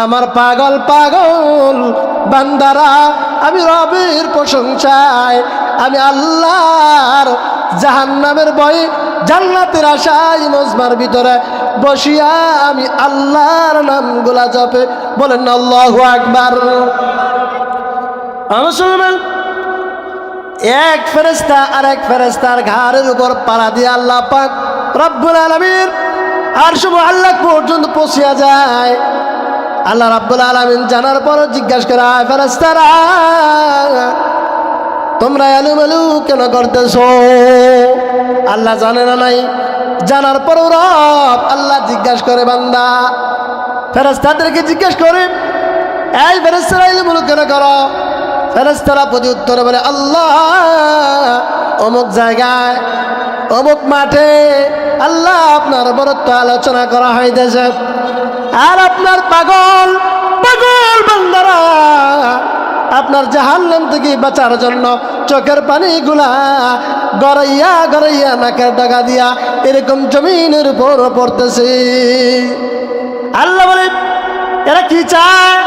আমার পাগল পাগল বান্দারা, আমি রবের প্রশংসায়, আমি আল্লাহর জাহান্নামের ভয়ে জান্নাতের আশায় মজমার ভিতরে বসিয়া আমি আল্লাহর নামগুলা জপে। বলেন আল্লাহু আকবার। মুসলমান, এক ফেরেশতা আর এক ফেরেশতার ঘাড়ের উপর পাড়া দিয়ে আল্লাহ পাক রব্বুল আলামিন আরশ মুআল্লাক পর্যন্ত পৌঁছিয়া যায়। আল্লাহ রাব্বুল আলামিন জানার পর জিজ্ঞাসা করে, ফেরেশতারা তোমরা এলোমেলো কেন করতেছো? আল্লাহ জানে না নাই? জানার পর রব আল্লাহ জিজ্ঞাসা করে, বান্দা ফেরেশতাদেরকে জিজ্ঞাসা করে, এই ফেরেশতারা এলোমেলো কেন করো? ফেরেশতারা প্রতি উত্তরে বলে, আল্লাহ অমুক জায়গায় অমুক মাঠে আল্লাহ আপনার বরত্ব আলোচনা করা হইতেছে, আর আপনার পাগল পাগল বান্দারা আপনার জাহান্নাম থেকে বাঁচার জন্য চোখের পানিগুলা গড়াইয়া গড়াইয়া নাকের ডগা দিয়া এরকম জমিনের উপর পড়তেছে। আল্লাহ বলে, এরা কি চায়?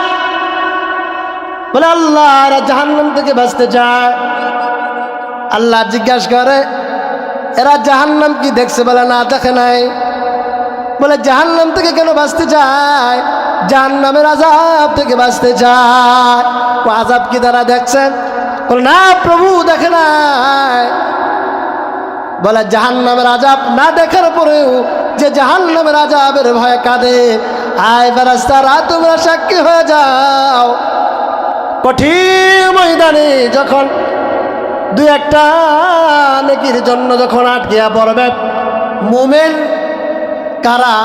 বলে, আল্লাহ এরা জাহান্নাম থেকে বাঁচতে চায়। আল্লাহ জিজ্ঞাসা করে, এরা জাহান্নাম কি দেখছে? বলে, না দেখে নাই। বলে, জাহান্নাম থেকে কেন বাঁচতে চায়? জাহান্নামের আযাব থেকে বাঁচতে চায়। ও আযাব কি তারা দেখছেন? বলে, না প্রভু দেখে নাই। বলে, জাহান্নামের আযাব না দেখার পরেও যে জাহান্নামের আযাবের ভয়ে কাঁদে, আয় ফেরেশতারা তোমরা সাক্ষী হয়ে যাও। কঠিন ময়দানে যখন দুই একটা নেকির জন্য যখন আটকিয়া পড়বে, মুমিন কারা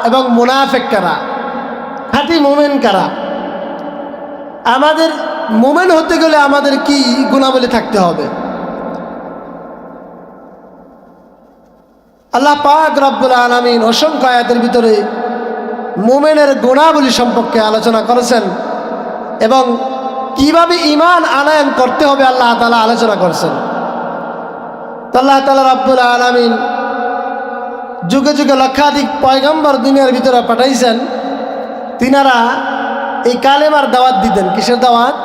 এবং মুনাফিক কারা, খাঁটি মুমিন কারা? আমাদের মুমিন হতে গেলে আমাদের কি গুণাবলী থাকতে হবে? আল্লাহ পাক রব্বুল আলামিন অসংখ্য আয়াতের ভিতরে মুমিনের গুণাবলী সম্পর্কে আলোচনা করেছেন এবং কিভাবে ঈমান আনয়ন করতে হবে আল্লাহ তাআলা আলোচনা করেছেন। তো আল্লাহ তাআলা রব্বুল আলামিন যুগে যুগে লক্ষাধিক পয়গম্বর দুনিয়ার ভিতরে পাঠাইছেন। তিনারা এই কালেমার দাওয়াত দিতেন। কিসের দাওয়াত?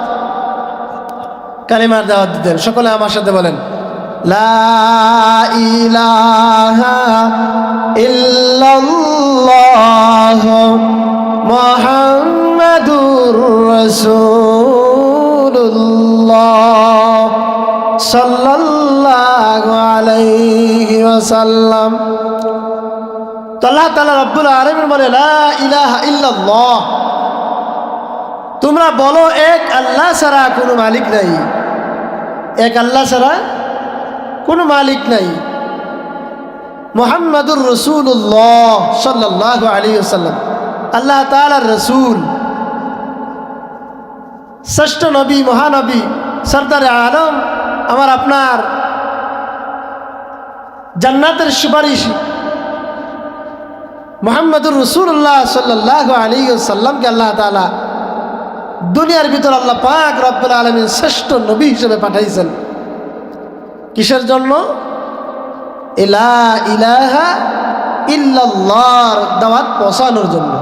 কালেমার দাওয়াত দিতেন। সকলে আমার সাথে বলেন, লা ইলাহা ইল্লাল্লাহ মুহাম্মাদুর রাসূলুল্লাহ সাল্লাল্লাহু আলাইহি ওয়াসাল্লাম। তো আল্লাহ তাআলা রব্বুল আলামিন বলে, লা ইলাহা ইল্লাল্লাহ, তোমরা বলো এক আল্লাহ ছাড়া কোনো মালিক নাই। এক আল্লাহ ছাড়া কোনো মালিক নাই। মুহাম্মাদুর রাসূলুল্লাহ সাল্লাল্লাহু আলাইহি ওয়াসাল্লাম আল্লাহ তাআলার রাসূল, শ্রেষ্ঠ নবী, মহানবী, সরদারে আলম, আমার আপনার জান্নাতের সুপারিশ মুহাম্মাদুর রাসূলুল্লাহ সাল্লাল্লাহু আলাইহি ওয়াসাল্লামকে আল্লাহ তাআলা দুনিয়ার ভিতর আল্লাহ পাক রব্বুল আলামিন শ্রেষ্ঠ নবী হিসেবে পাঠাইছেন। কিসের জন্য? লা ইলাহা ইল্লাল্লাহর দাওয়াত পৌঁছানোর জন্য।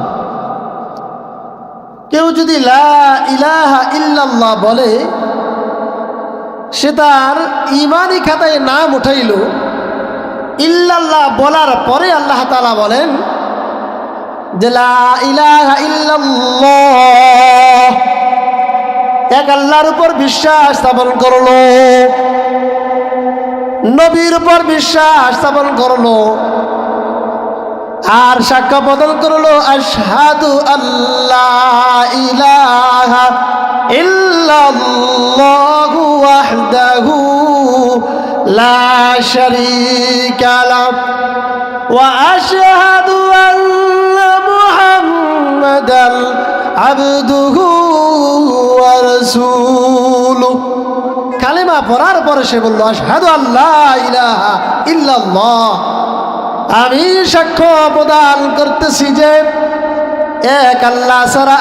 কেউ যদি লা ইলাহা ইল্লাল্লাহ বলে, সে তার ঈমানি খাতায় নাম উঠাইল। ইল্লাল্লাহ বলার পরে আল্লাহ তাআলা বলেন যে লা ইলাহা ইল্লাল্লাহ, এক আল্লাহর উপর বিশ্বাস স্থাপন করলো, নবীর উপর বিশ্বাস স্থাপন করলো, আর সাক্ষ্য প্রদান করলো আশহাদু আল্লাহ ইলাহা ইল্লাল্লাহু ওয়াহদাহু লা শারীকা লাহু ওয়া আশহাদু আন্না মুহাম্মাদান আবদুহু ওয়া রাসূলুহু। কালেমা পড়ার পরে সে বলল, আশহাদু আল্লাহ ইলাহা ইল্লাল্লাহ, আমি সাক্ষ্য প্রদান করতেছি যে এক আল্লাহ ছাড়া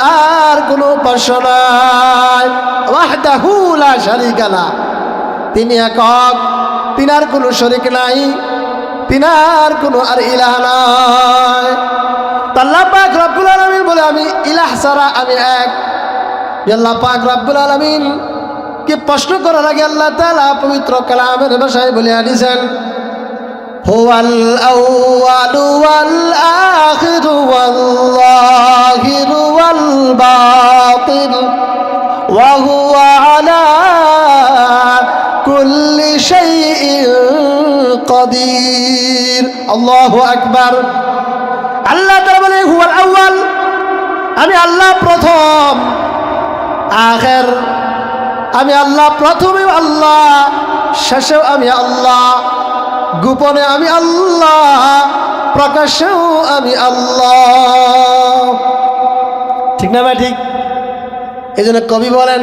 আর কোনো উপাস্য নাই। ওয়াহদাহু লা শারীকা লাহু, তিনি একক, তিনার কোনো শরীক নাই, তিনার কোনো আর ইলাহ নাই। আল্লাহ পাক রব্বুল আলামিন বলে আমি ইলাহ ছাড়া আমি এক। আল্লাহ পাক রব্বুল আলামিন কে প্রশ্ন করার আগে আল্লাহ তাআলা পবিত্র কালামের ভাষায় বলে আনিছেন হুয়াল আউয়ালু ওয়াল আখিরু ওয়াল যাহিরু ওয়াল বাতিন ওয়া হুয়া আলা কুল্লি শাইইন কাদির। আল্লাহু আকবার। আল্লাহ তাআলা বলে হুয়াল আউয়াল, আমি আল্লাহ প্রথম, আখির আমি আল্লাহ, প্রথমেও আল্লাহ, শেষেও আমি আল্লাহ, গোপনে আমি আল্লাহ, প্রকাশেও আমি আল্লাহ। ঠিক না ভাই? ঠিক। এই জন্য কবি বলেন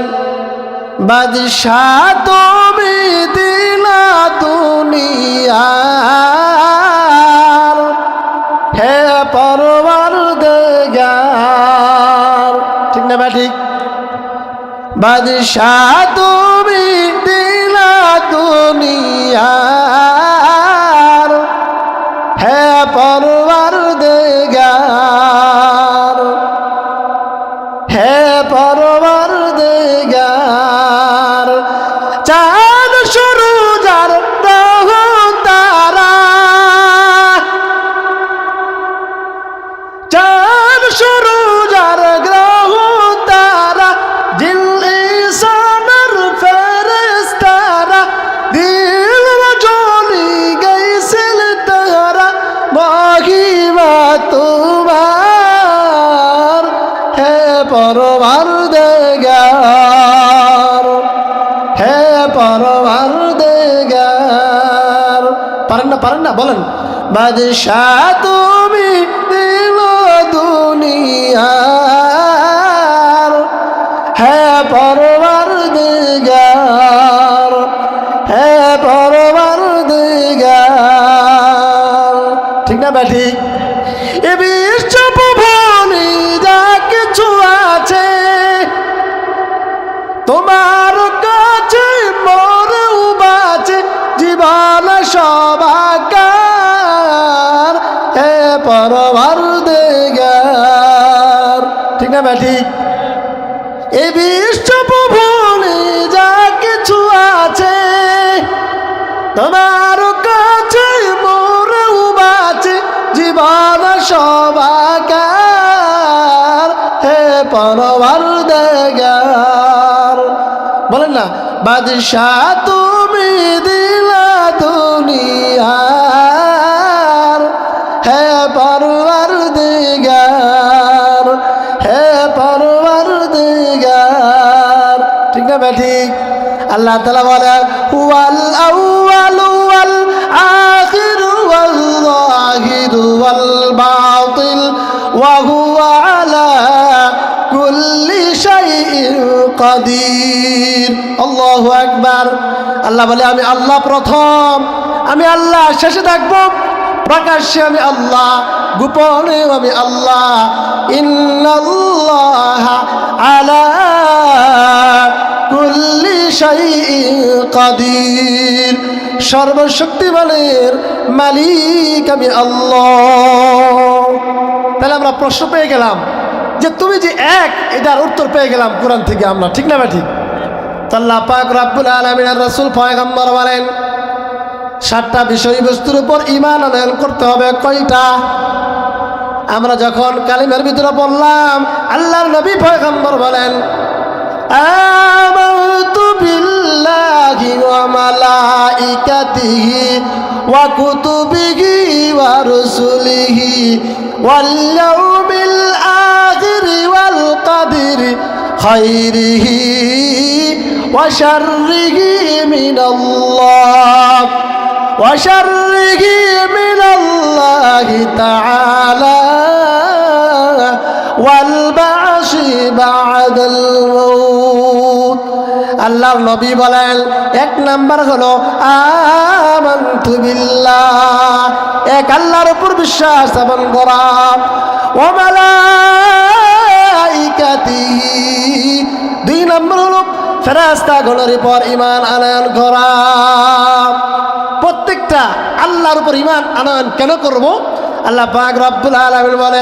বাদশাহ তুমি দিলা দুনিয়ার, হে পরওয়ারদিগার। ঠিক না ভাই? ঠিক। বাদশাহ তুমি দিলা দুনিয়ার, হে পরওয়ারদিগার, হে পরওয়ারদিগার। চাঁদ সূরজ আর গ্রহ তারা, চাঁদ সূরজ আর গ্রহ তারা, জিন ইনসান আর ফেরেশতারা, দিল রজনী গাইছিল তারা, মহিমা তোমার, হে পরওয়ারদিগার, হে পরওয়ারদিগার। পারেন না? পারেন না? বলেন বাদশাহ তুমি দিল দুনিয়ার, হে পরওয়ারদিগার, হে পরওয়ারদিগার। ঠিক না ভাই? ঠিক। এ বিশ্ব ভুবনে যা কিছু আছে তোমার কাছে মরেও বাঁচে, জীবন সবাকার, হে পরওয়ারদিগার। ঠিক না ভাই? ঠিক। এই বিশ্ব ভুবনে যা কিছু আছে তোমার কাছে মরেও বাঁচে, জীবন সবাকার, হে পরওয়ারদিগার। বলেন না বাদশাহ তুমি দিলা দুনিয়ার, হে পরওয়ারদিগার, হে পরওয়ারদিগার। ঠিক না ভাই? ঠিক। আল্লাহ তাআলা বলে হুয়াল আউয়ালু ওয়াল আখিরু ওয়াল যাহিরু ওয়াল বাতিল ওয়া হুয়া আলা কুল্লি শাইইন কাদির। আল্লাহু আকবার। আল্লাহ বলে আমি আল্লাহ প্রথম, আমি আল্লাহ শেষে থাকবো, প্রকাশ্যে আমি আল্লাহ, গোপনেও আমি আল্লাহ। ইন্নাল্লাহা আলা কুল্লি শাইইন কাদির। সর্বশক্তিমানের মালিক আমি আল্লাহ। তাহলে আমরা প্রশ্ন পেয়ে গেলাম যে তুমি যে এক, এটার উত্তর পেয়ে গেলাম কোরআন থেকে আমরা। ঠিক না ভাই? ঠিক। তো আল্লাহ পাক রব্বুল আলামিন আর রাসূল পয়গম্বর বলেন 7টা বিষয়বস্তুর উপর ঈমান আনয়ন করতে হবে। কয়টা? আমরা যখন কালিমার ভিতরে বললাম, আল্লাহর নবী পয়গম্বর বলেন আমানতু বিল্লাহি ওয়া মালাইকাতিহি ওয়া কুতুবিহি ওয়া রুসুলিহি ওয়াল ইয়াউমিল আখিরি ওয়াল কদরি খাইরিহি ওয়া শাররিহি মিনাল্লাহ ওয়া শাররিহি মিনাল্লাহি তাআলা ওয়াল বা'সি বা'দাল মাউত। আল্লাহর নবী বলেন 1 নাম্বার হলো আমানতু বিল্লাহ, এক আল্লাহর উপর বিশ্বাস স্থাপন করা, ওয়া মালাইকাতিহি, 2 নাম্বার হলো ফেরেশতাগণের উপর ঈমান আনয়ন করা। প্রত্যেকটা আল্লাহর উপর ঈমান আনয়ন কেন করব? আল্লাহ পাক রব্বুল আলামিন বলে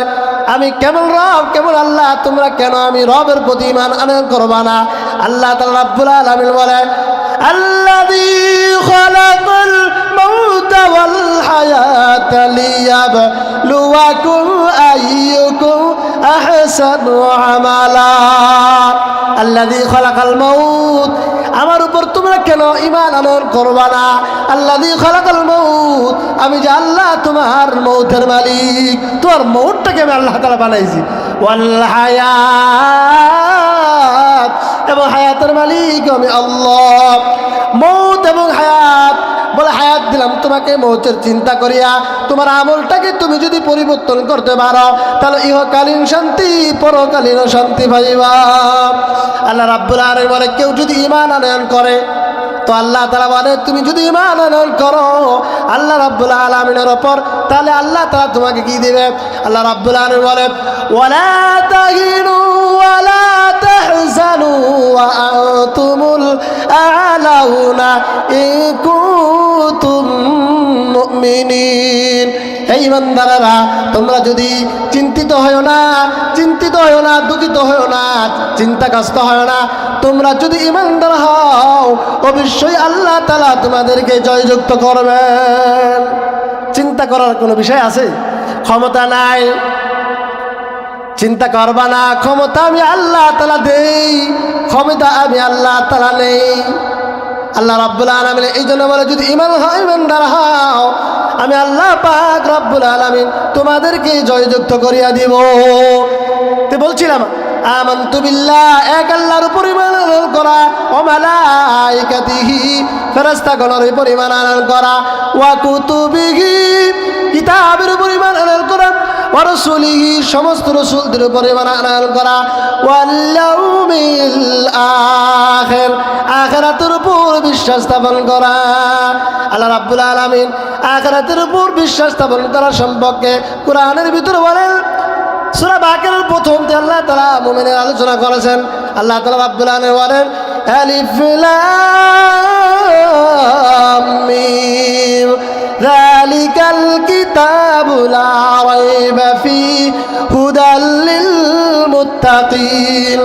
আমি কেমন রব কেমন আল্লাহ, তোমরা কেন আমি রবের প্রতি ঈমান আনয়ন করবা না? আল্লাহ তাআলা রাব্বুল আলামিন বলেন, আল্লাযী খালাকাল মাউতা ওয়াল হায়াতা লিয়াবলুয়াকুম আইয়ুকুম আহসানু আমালা। আল্লাযী খালাকাল মাউত, আমার উপর তোমরা কেন ঈমান আনয়ন করবা না? আল্লাযী খালাকাল মাউত, আমি যে আল্লাহ তোমার মৌতের মালিক, তোমার মৌতটাকে আমি আল্লাহ তাআলা বানাইছি। ওয়াল হায়াত, এবং হায়াতের মালিক আমি আল্লাহ। মৌত এবং হায়াত বলে, হায়াত দিলাম তোমাকে মৌতের চিন্তা করিয়া, তোমার আমলটাকে তুমি যদি পরিবর্তন করতে পারো তাহলে ইহকালীন শান্তি পরকালীন শান্তি পাইবা। আল্লাহ রাব্বুল আলামিন বলে, কেউ যদি ঈমান আনয়ন করে তো আল্লাহ তাআলা বলে, তুমি যদি ঈমান আনয়ন করো আল্লাহ রাব্বুল আলামিনের উপর, তাহলে আল্লাহ তাআলা তোমাকে কি দিবে? আল্লাহ রাব্বুল আলামিন বলে, ওয়ালা তাহিনু ওয়ালা তাহজানু ওয়া আনতুমুল আ'লাউনা ইন কুনতুম মুমিনিন। হে ঈমানদারেরা, তোমরা যদি চিন্তিত হয়ো না, দুঃখিত হয়ো না, চিন্তাগ্রস্ত হয়ো না, তোমরা যদি ঈমানদার হও অবশ্যই আল্লাহ তাআলা তোমাদেরকে জয়যুক্ত করবেন। চিন্তা করার কোনো বিষয় আছে? ক্ষমতা নাই, চিন্তা করবা না। ক্ষমতা আমি আল্লাহ তাআলা দেই, ক্ষমতা আমি আল্লাহ তাআলা নেই। আল্লাহ রাব্বুল আলামিন এই জন্য বলে, যদি ঈমানদার হও আমি আল্লাহ পাক রব্বুল আলামিন তোমাদেরকে জয়যুক্ত করিয়া দিব। তো বলছিলাম, আমানতু বিল্লাহ, এক আল্লাহর উপর ঈমান আনয়ন করা, ওয়া মালাইকাতিহি, ফেরেশতাগণের উপর ঈমান আনয়ন করা, ওয়া কুতুবিহি, কিতাবের উপর ঈমান আনয়ন করা, ওয়া রাসূলিহি, সমস্ত রাসূলদের উপর ঈমান আনয়ন করা, ওয়াল ইয়াউমিল আখির, আখিরাতের উপর বিশ্বাস স্থাপন করা। আল্লাহ রাব্বুল আলামিন আখিরাতের উপর বিশ্বাস স্থাপন করা সম্পর্কে কোরআনের ভিতরে বলেন, সূরা বাকারার প্রথমতে আল্লাহ তাআলা মুমিনের আলোচনা করেছেন। আল্লাহ তাআলা রাব্বুল আলামিন বলেন, আলিফ লাম মিম যালিকাল কিতাবু লা রাইবা ফীহি হুদাল লিল মুত্তাকিন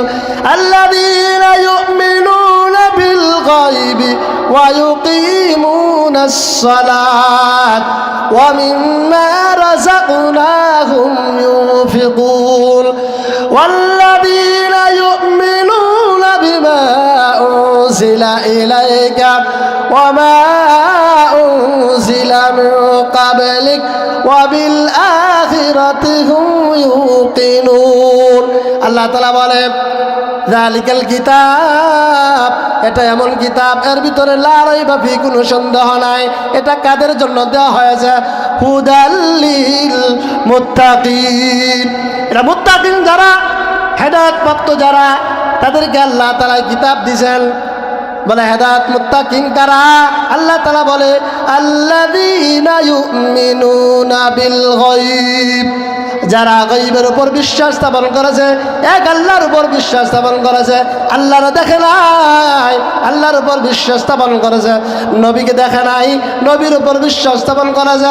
আল্লাযীনা ইউমিনুনা বিল গায়বি ওয়া ইউকিমুনাস সালাত ওয়া মিম্মা রাযাকনাহুম ينفقون والذين يؤمنون بما أنزل إليك وما أنزل من قبلك وبالآخرة هم يوقنون الله تعالى বলে, যালিকাল কিতাব, এটা এমন কিতাব এর ভিতরে লা রাইবা ফি, কোনো সন্দেহ নাই। এটা কাদের জন্য দেওয়া হয়েছে? হুদাল লিল মুত্তাকিন, এটা মুত্তাকিন যারা, হেদায়েত প্রাপ্ত যারা, তাদেরকে আল্লাহ তাআলা কিতাব দিবেন। বলে হেদায়েত মুত্তাকিন কারা? আল্লাহ তাআলা বলে, আল্লাযীনা ইউমিনুনা বিল গায়ব, যারা গায়বের উপর বিশ্বাস স্থাপন করেছে, এক আল্লাহর উপর বিশ্বাস স্থাপন করেছে, আল্লাহর দেখে নাই, আল্লাহর উপর বিশ্বাস স্থাপন করেছে, নবীকে দেখে নাই, নবীর উপর বিশ্বাস স্থাপন করেছে,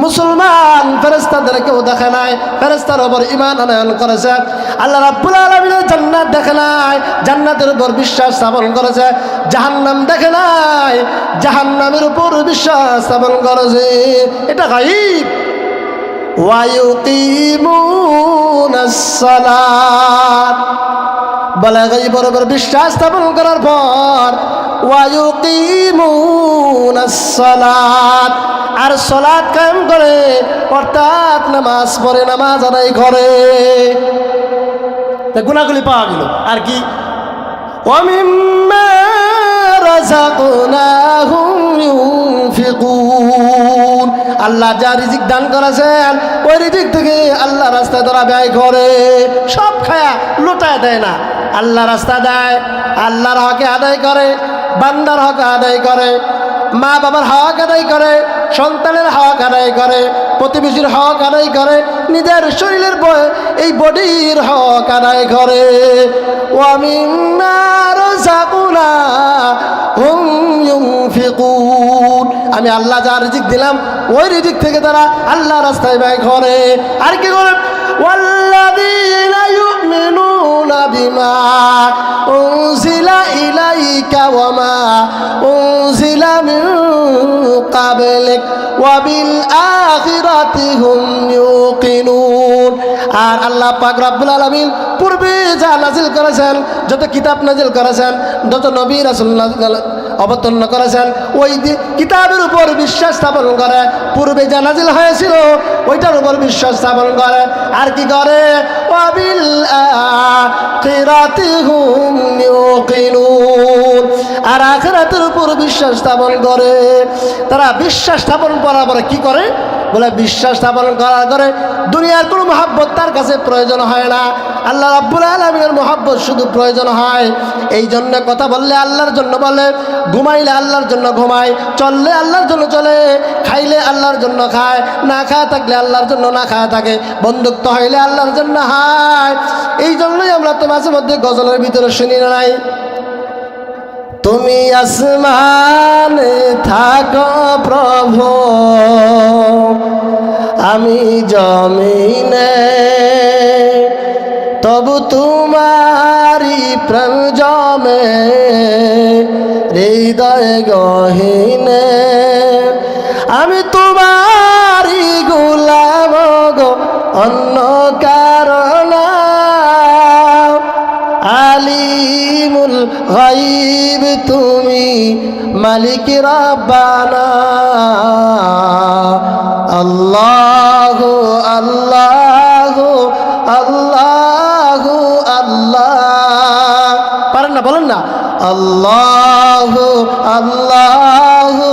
মুসলমান ফেরেশতাদেরকেও দেখে নাই, ফেরেশতার উপর ঈমান আনয়ন করেছে, আল্লাহ রাব্বুল আলামিনের জান্নাত দেখে নাই, জান্নাতের উপর বিশ্বাস স্থাপন করেছে, জাহান্নাম দেখে নাই, জাহান্নামের উপর বিশ্বাস স্থাপন করেছে। এটা গায়ব। ওয়া ইউকিমুনাস সালাত, বলে গায়বের উপর বিশ্বাস স্থাপন করার পর ওয়া ইউকিমুনাস সালাত, আর সালাত কায়েম করে, অর্থাৎ নামাজ পড়ে, নামাজ আদায় করে। তা গুনাহগুলি পাওয়া গেল। আর কি? ওয়া মিম্মা রাযাকনাহুম ইউনফিকুন, আল্লাহ যা রিজিক দান করেছেন ওই রিজিক থেকে আল্লাহ রাস্তায় তারা ব্যয় করে, সব খায়া লুটায় দেয় না, আল্লাহ রাস্তা দেয়, আল্লাহর হকে আদায় করে, বান্দার হক আদায় করে, মা বাবার হক আদায় করে, সন্তানের হক আদায় করে, প্রতিবেশীর হক আদায় করে, নিজের শরীরের এই বডির হক আদায় করে। ওয়া মিম্মা রাযাকনাহুম ইউনফিকুন, আমি আল্লাহ যা রিজিক দিলাম ওই রিজিক থেকে তারা আল্লাহ রাস্তায় ব্যয় করে। আর কি করে? আল্লাযীনা ইউমিনুনা বিমা উনজিলা ইলাইকা ওয়া মা উনজিলা মিন ক্বাবলিক ওয়া বিল আখিরাতি হুম ইউকিনুন। আর আল্লাহ পাক রব্বুল আলামিন পূর্বে যা নাজিল করেছেন, যত কিতাব নাজিল করেছেন, যত নবী রাসূল অবতীর্ণ করেছেন, ওই কিতাবের উপর বিশ্বাস স্থাপন করে। পূর্বে যা নাজিল হয়েছিল ওইটার উপর বিশ্বাস স্থাপন করে। আর কি করে? ওয়াবিল আখিরাতি হুম ইউকিনুন। আর আখিরাতের উপর বিশ্বাস স্থাপন করে। তারা বিশ্বাস স্থাপন করার পরে কি করে? বলে বিশ্বাস স্থাপন করার করে দুনিয়ার কোনো মহাব্বত তার কাছে প্রয়োজন হয় না। আল্লাহ রাব্বুল আলামিনের মহাব্বত শুধু প্রয়োজন হয়। এই জন্য কথা বললে আল্লাহর জন্য বলে, ঘুমাইলে আল্লাহর জন্য ঘুমায়, চললে আল্লাহর জন্য চলে, খাইলে আল্লাহর জন্য খায়, না খায় থাকলে আল্লাহর জন্য না খায় থাকে, বন্ধুত্ব হইলে আল্লাহর জন্য হয়। এই জন্যই আমরা তো মাঝে মধ্যে গজলের ভিতরে শুনি না নাই, তুমি আসমানে থাকো প্রভু, আমি জমিনে, তবু তোমারি প্রেম জমে হৃদয় গহীনে। আমি তোমারি গোলাম গো, অন্য কারণ আলিমুল গায়ব তুমি, মালিক রব্বানা। আল্লাহু আল্লাহু আল্লাহু আল্লাহ। পারেন না? বলেন না, আল্লাহু আল্লাহু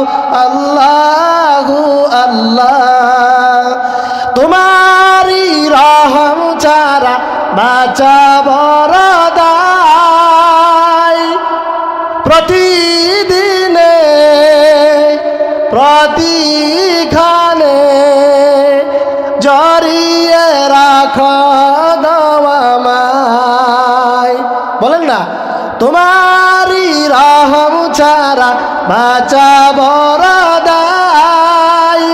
আল্লাহু আল্লাহ। তোমারি রহম ছাড়া বাঁচা বড় দায়, প্রতিদিনে প্রতিখানে জড়িয়ে রাখো আমায়। বলেন না, তোমারি রহম ছাড়া বাঁচা বড় দায়,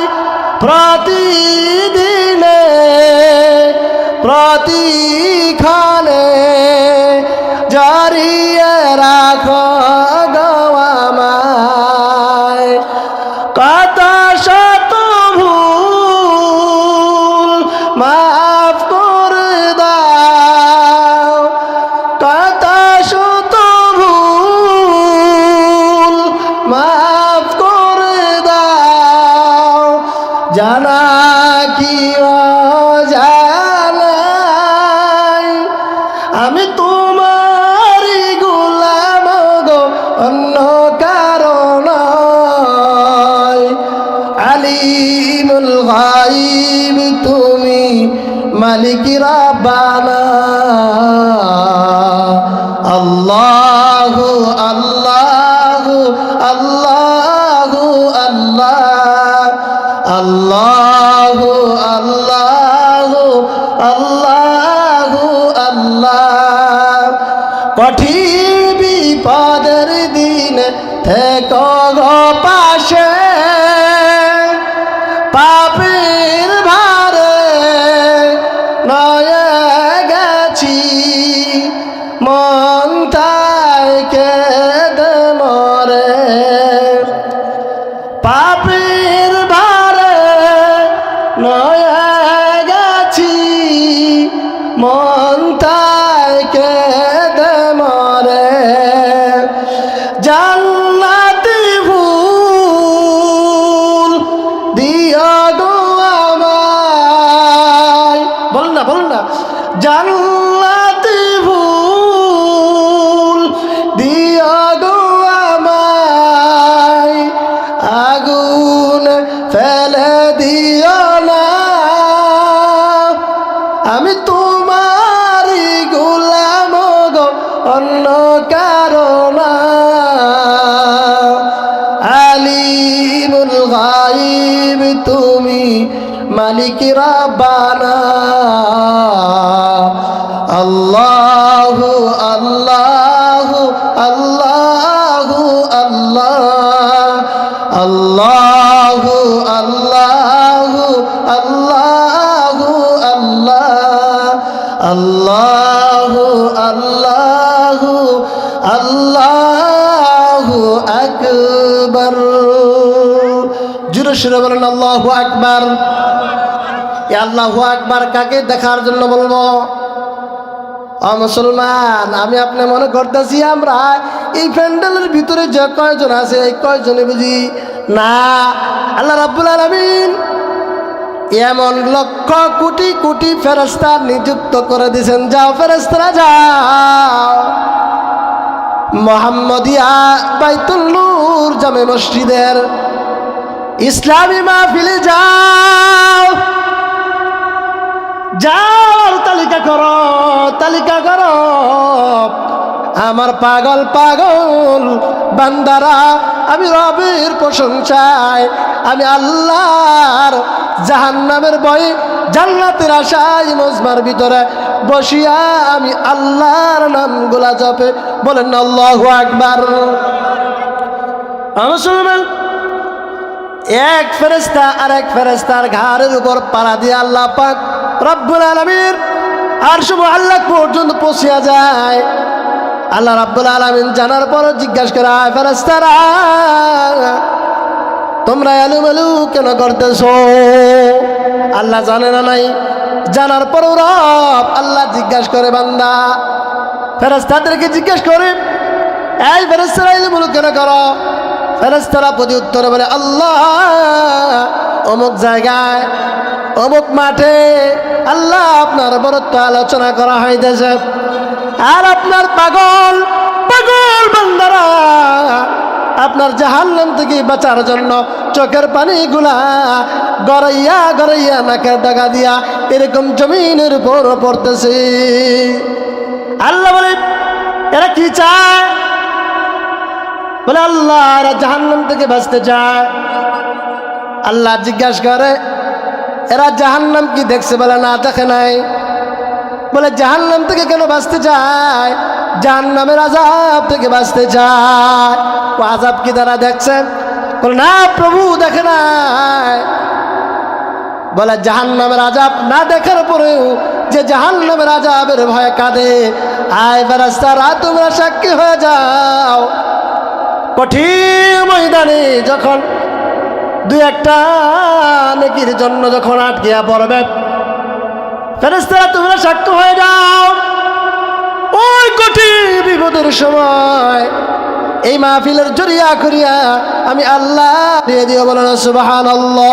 প্রতিদিনে প্রতিখানে জড়িয়ে রাখো আমায়। কত শত ভুল মাফ করে দাও, কত শত ভুল মাফ করে দাও, জানা কি অজানাই আমি তোমারি গোলাম গো, অন্য কারণ আলিমুল গায়ব তুমি, মালিক রব্বানা। আল্লাহু আল্লাহু আল্লাহু আল্লাহ। আল্লাহু আল্লাহু আল্লাহু আল্লাহ। কঠিন বিপদের দিন থেকো গো পাশে, পাপের ভারে নয়ে গেছি, মন থেকে মরে, পাপের ভারে নয়ে গেছি, মন থেকে মরে। জান্নাতি ফুল দিও গো আমায়। বলুন না, বলুন না, জান্নাতি ফুল দিও গো আমায়, আগুন ফেলে দিও না, আমি তোমারি গোলাম গো, অন্য কারণ আলিমুল গায়ব তুমি, মালিক রব্বানা। আল্লাহু আল্লাহু আল্লাহু আল্লাহ। আল্লাহু আল্লাহু আল্লাহু আল্লাহ। আল্লাহু আকবার। জোরে সুরে বলেন আল্লাহু আকবার। এই আল্লাহু আকবার কাকে দেখার জন্য বলবো? মুসলমান, আমি আপনি মনে করতেছি আমরা এই প্যান্ডেলের ভিতরে যে কয়জন আছে এই কয়জনে বুঝি না। আল্লাহ রাব্বুল আলামিন এমন লক্ষ কোটি কোটি ফেরেশতা নিযুক্ত করে দিয়েছেন, যাও ফেরেশতারা যাও মুহাম্মদিয়া বাইতুল নূর জামে মসজিদের ইসলামী মাহফিলে যাও, যাও তালিকা করো, তালিকা করো। আমার পাগল পাগল বান্দারা আমি রবের প্রশংসায়, আমি আল্লাহর জাহান্নামের ভয়ে জান্নাতের আশায় মজমার ভিতরে বসিয়া আমি আল্লাহর নামগুলা জপে বলেন আল্লাহু আকবার। মুসলমান, এক ফেরেশতা আর এক ফেরেশতার ঘাড়ের উপর পাড়া দিয়ে আল্লাহ পাক রব্বুল আলামিন আরশ মুআল্লাক পর্যন্ত পৌঁছিয়া যায়। আল্লাহ রাব্বুল আলামিন জানার পর জিজ্ঞাসা করে, ফেরেশতারা তোমরা এলোমেলো কেন করতেছো? আল্লাহ জানে না নাই? জানার পর রব আল্লাহ জিজ্ঞাসা করে, বান্দা ফেরেশতাদেরকে জিজ্ঞেস করে, এই ফেরেশতারা এলোমেলো কেন করো? ফেরেশতারা প্রতি উত্তরে বলে, আল্লাহ অমুক জায়গায় অমুক মাঠে আল্লাহ আপনার বরত্ব আলোচনা করা হইতেছে, আর আপনার পাগল পাগল বান্দারা আপনার জাহান্নাম থেকে বাঁচার জন্য চোখের পানিগুলা গড়াইয়া গড়াইয়া নাকের ডাকা দিয়া এরকম জমিনের উপর পড়তেছে। আল্লাহ বলে, এরা কি চায়? বলে, আল্লাহ এরা জাহান্নাম থেকে বাঁচতে চায়। আল্লাহ জিজ্ঞাসা করে, এরা জাহান্নাম কি দেখছে? বলে, না দেখে নাই। বলে, জাহান্নাম থেকে কেন বাঁচতে চায়? জাহান্নামের আযাব থেকে বাঁচতে চায়। ও আযাব কি তারা দেখছেন? বলে, না প্রভু দেখে নাই। বলে, জাহান্নামের আযাব না দেখার পরেও যে জাহান্নামের আযাবের ভয়ে কাঁদে, আয় ফেরেশতারা তোমরা সাক্ষী হয়ে যাও। কঠিন ময়দানে যখন দুই একটা নেকির জন্য যখন আটকিয়া পড়বে, ফেরেশতারা তোমরা সাক্ষ্য হয়ে যাও। ওই কঠিন বিপদের সময় এই মাহফিলের জরিয়া করিয়া আমি আল্লাহ দিয়ে দিও, বলেন সুবহানাল্লাহ।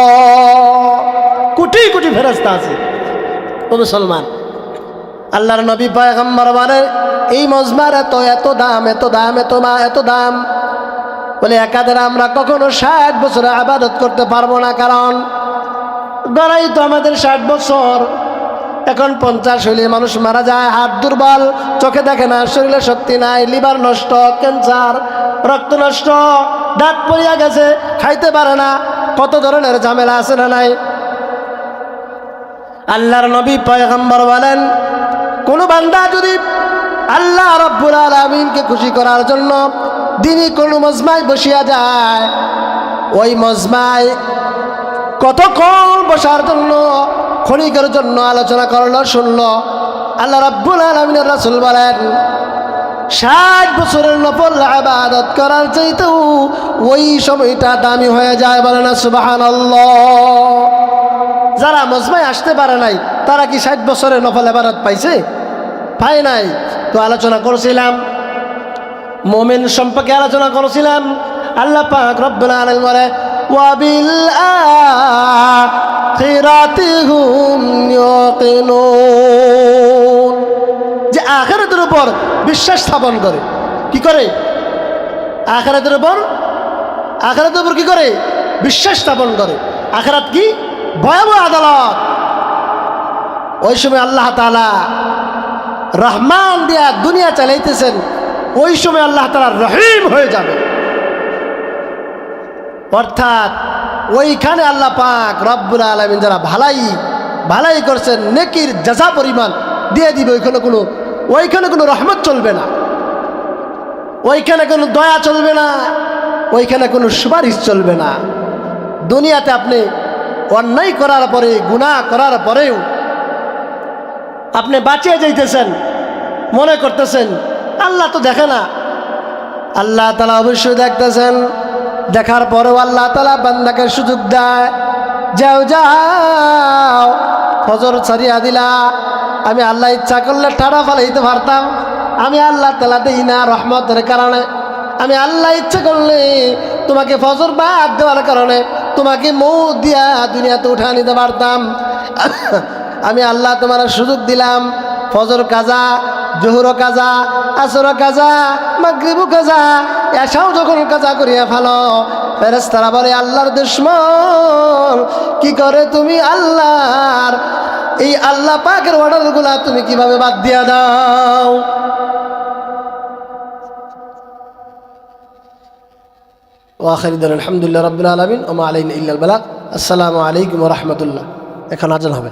কোটি কোটি ফেরেশতা আছে। ও মুসলমান, আল্লাহর নবী পয়গম্বর বলেন, এই মজমার এত এত দাম, এত দাম, এত দাম। বলে, একাদের আমরা কখনো 60 বছরে আবাদত করতে পারবো না, কারণ গড়াই তো আমাদের 60 বছর। এখন 50 হইলে মানুষ মারা যায়, হাত দুর্বল, চোখে দেখে না, শরীরে শক্তি নাই, লিভার নষ্ট, ক্যান্সার, রক্ত নষ্ট, দাঁত পড়িয়া গেছে, খাইতে পারে না, কত ধরনের ঝামেলা আছে না নাই? আল্লাহর নবী পয়গম্বর বলেন, কোন বান্দা যদি আল্লাহ রাব্বুল আলামিনকে খুশি করার জন্য দিনই কোনো মজমায় বসিয়া যায়, ওই মজমায় কতক্ষণ বসার জন্য, ক্ষণিকের জন্য আলোচনা করলো, শুনলো, আল্লাহ রাব্বুল আলামিনের রাসূল বলেন 60 বছরের নফল ইবাদত করার চাইতেও ওই সময়টা দামি হয়ে যায়। বলেন সুবহানাল্লাহ। যারা মজমায় আসতে পারে নাই তারা কি 60 বছরের নফল ইবাদত পাইছে? পায় নাই। তো আলোচনা করছিলাম মুমিন সম্পর্কে, আলোচনা করছিলাম। আল্লাহ পাক রব্বুল আলামিন বলে, ওয়া বিল আখিরাতি হুম ইউকিনুন, যে আখিরাতের উপর বিশ্বাস স্থাপন করে। কি করে? আখিরাতের উপর কি করে? বিশ্বাস স্থাপন করে। আখিরাত কি ভয়াবহ আদালত। ওই সময় আল্লাহ তাআলা রহমান দিয়া দুনিয়া চালাইতেছেন, ওই সময় আল্লাহ তাআলা রহিম হয়ে যাবে। অর্থাৎ ওইখানে আল্লাহ পাক রব্বুল আলামিন যারা ভালাই করছেন, নেকির জাযা পরিমাণ দিয়ে দিবে। ওইখানে কোনো রহমত চলবে না, ওইখানে কোনো দয়া চলবে না, ওইখানে কোনো সুপারিশ চলবে না। দুনিয়াতে আপনি অন্যায় করার পরে, গুনাহ করার পরেও আপনি বাঁচিয়ে যাইতেছেন, মনে করতেছেন আল্লাহ তো দেখে না, আল্লাহ তাআলা অবশ্যই দেখতেছেন। দেখার পরেও আল্লাহ তাআলা বান্দাকে সুযোগ দেয়, যাও যাও ফজর ছাড়িয়া দিলা। আমি আল্লাহ ইচ্ছা করলে ঠাড়া ফালাইতে পারতাম, আমি আল্লাহ তাআলা দেই না রহমতের কারণে। আমি আল্লাহ ইচ্ছা করলে তোমাকে ফজর বাদ দেওয়ার কারণে তোমাকে মৌত দিয়া দুনিয়াতে উঠা নিতে পারতাম। আমি আল্লাহ তোমার সুযোগ দিলাম, ফজর কাজা, জোহর কাজা, আসর কাজা, মাগরিবু কাজা, এসাও যখন কাজা করিয়া ফেলো, ফেরেশতারা বলে আল্লাহর দুশমন, কি করে তুমি আল্লাহর এই আল্লাহ পাকের অর্ডারগুলা তুমি কিভাবে বাদ দিয়া দাও? ওয়াখির দান আলহামদুলিল্লাহ রাব্বিল আলামিন ওয়া মা আলাইনা ইল্লাল বালাগ। আসসালামু আলাইকুম ওয়া রাহমাতুল্লাহ। এখন আজান হবে।